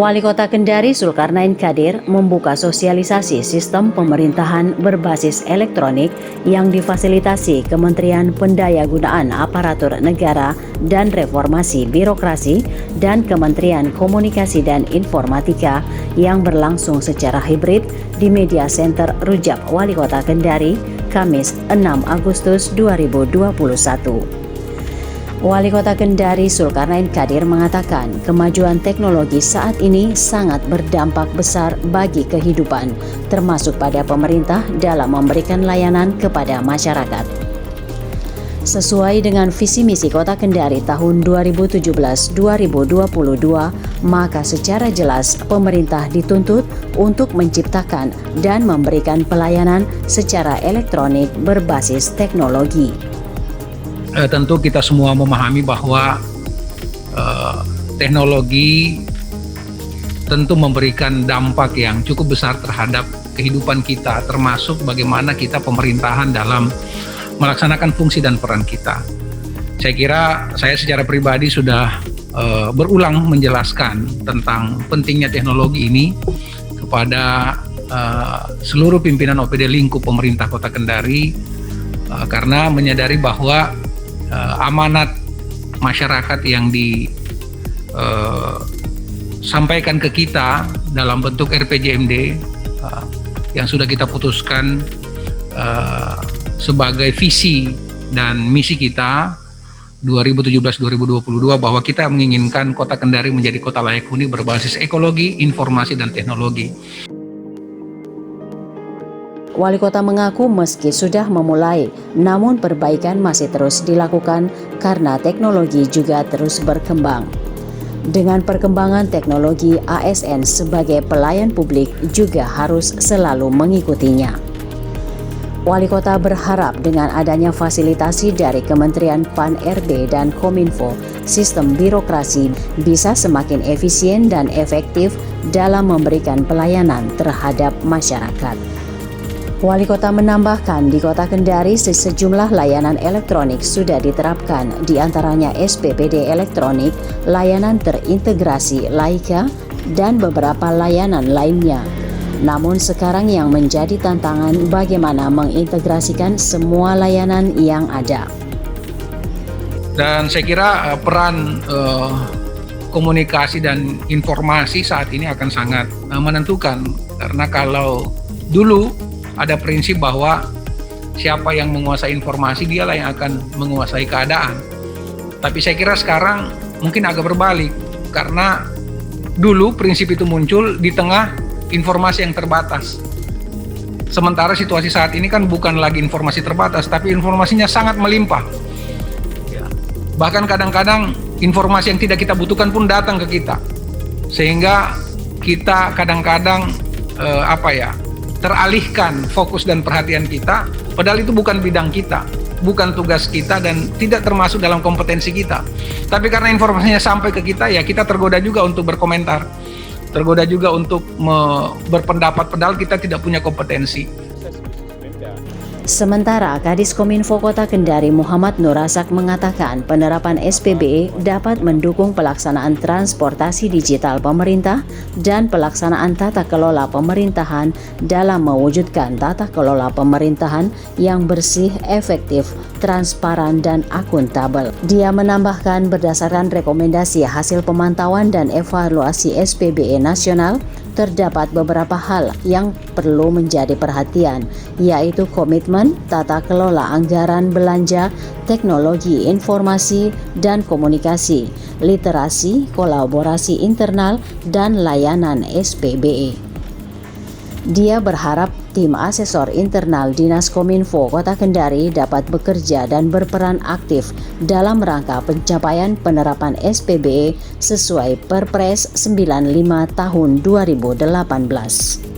Wali Kota Kendari Zulkarnain Kadir membuka sosialisasi sistem pemerintahan berbasis elektronik yang difasilitasi Kementerian Pendayagunaan Aparatur Negara dan Reformasi Birokrasi dan Kementerian Komunikasi dan Informatika yang berlangsung secara hibrid di Media Center Rujak Wali Kota Kendari, Kamis 6 Agustus 2021. Wali Kota Kendari Zulkarnain Kadir mengatakan kemajuan teknologi saat ini sangat berdampak besar bagi kehidupan, termasuk pada pemerintah dalam memberikan layanan kepada masyarakat. Sesuai dengan visi misi Kota Kendari tahun 2017-2022, maka secara jelas pemerintah dituntut untuk menciptakan dan memberikan pelayanan secara elektronik berbasis teknologi. Tentu kita semua memahami bahwa teknologi tentu memberikan dampak yang cukup besar terhadap kehidupan kita, termasuk bagaimana kita pemerintahan dalam melaksanakan fungsi dan peran kita. Saya kira saya secara pribadi sudah berulang menjelaskan tentang pentingnya teknologi ini kepada seluruh pimpinan OPD lingkup pemerintah Kota Kendari, karena menyadari bahwa amanat masyarakat yang disampaikan ke kita dalam bentuk RPJMD yang sudah kita putuskan sebagai visi dan misi kita 2017-2022 bahwa kita menginginkan Kota Kendari menjadi kota layak huni berbasis ekologi, informasi, dan teknologi. Wali Kota mengaku meski sudah memulai, namun perbaikan masih terus dilakukan karena teknologi juga terus berkembang. Dengan perkembangan teknologi, ASN sebagai pelayan publik juga harus selalu mengikutinya. Wali Kota berharap dengan adanya fasilitasi dari Kementerian Pan-RB dan Kominfo, sistem birokrasi bisa semakin efisien dan efektif dalam memberikan pelayanan terhadap masyarakat. Wali Kota menambahkan di Kota Kendari sejumlah layanan elektronik sudah diterapkan, di antaranya SPPD elektronik, layanan terintegrasi Laika, dan beberapa layanan lainnya. Namun sekarang yang menjadi tantangan bagaimana mengintegrasikan semua layanan yang ada. Dan saya kira peran komunikasi dan informasi saat ini akan sangat menentukan, karena kalau dulu ada prinsip bahwa siapa yang menguasai informasi dialah yang akan menguasai keadaan. Tapi saya kira sekarang mungkin agak berbalik, karena dulu prinsip itu muncul di tengah informasi yang terbatas. Sementara situasi saat ini kan bukan lagi informasi terbatas, tapi informasinya sangat melimpah. Bahkan kadang-kadang informasi yang tidak kita butuhkan pun datang ke kita. Sehingga kita kadang-kadang teralihkan fokus dan perhatian kita, padahal itu bukan bidang kita, bukan tugas kita, dan tidak termasuk dalam kompetensi kita. Tapi karena informasinya sampai ke kita, ya kita tergoda juga untuk berkomentar, tergoda juga untuk berpendapat, padahal kita tidak punya kompetensi. Sementara Kadis Kominfo Kota Kendari Muhammad Nur Razak mengatakan penerapan SPBE dapat mendukung pelaksanaan transportasi digital pemerintah dan pelaksanaan tata kelola pemerintahan dalam mewujudkan tata kelola pemerintahan yang bersih, efektif, transparan, dan akuntabel. Dia menambahkan berdasarkan rekomendasi hasil pemantauan dan evaluasi SPBE nasional, terdapat beberapa hal yang perlu menjadi perhatian, yaitu komitmen, tata kelola anggaran belanja, teknologi informasi dan komunikasi, literasi, kolaborasi internal, dan layanan SPBE. Dia berharap tim asesor internal Dinas Kominfo Kota Kendari dapat bekerja dan berperan aktif dalam rangka pencapaian penerapan SPBE sesuai Perpres 95 tahun 2018.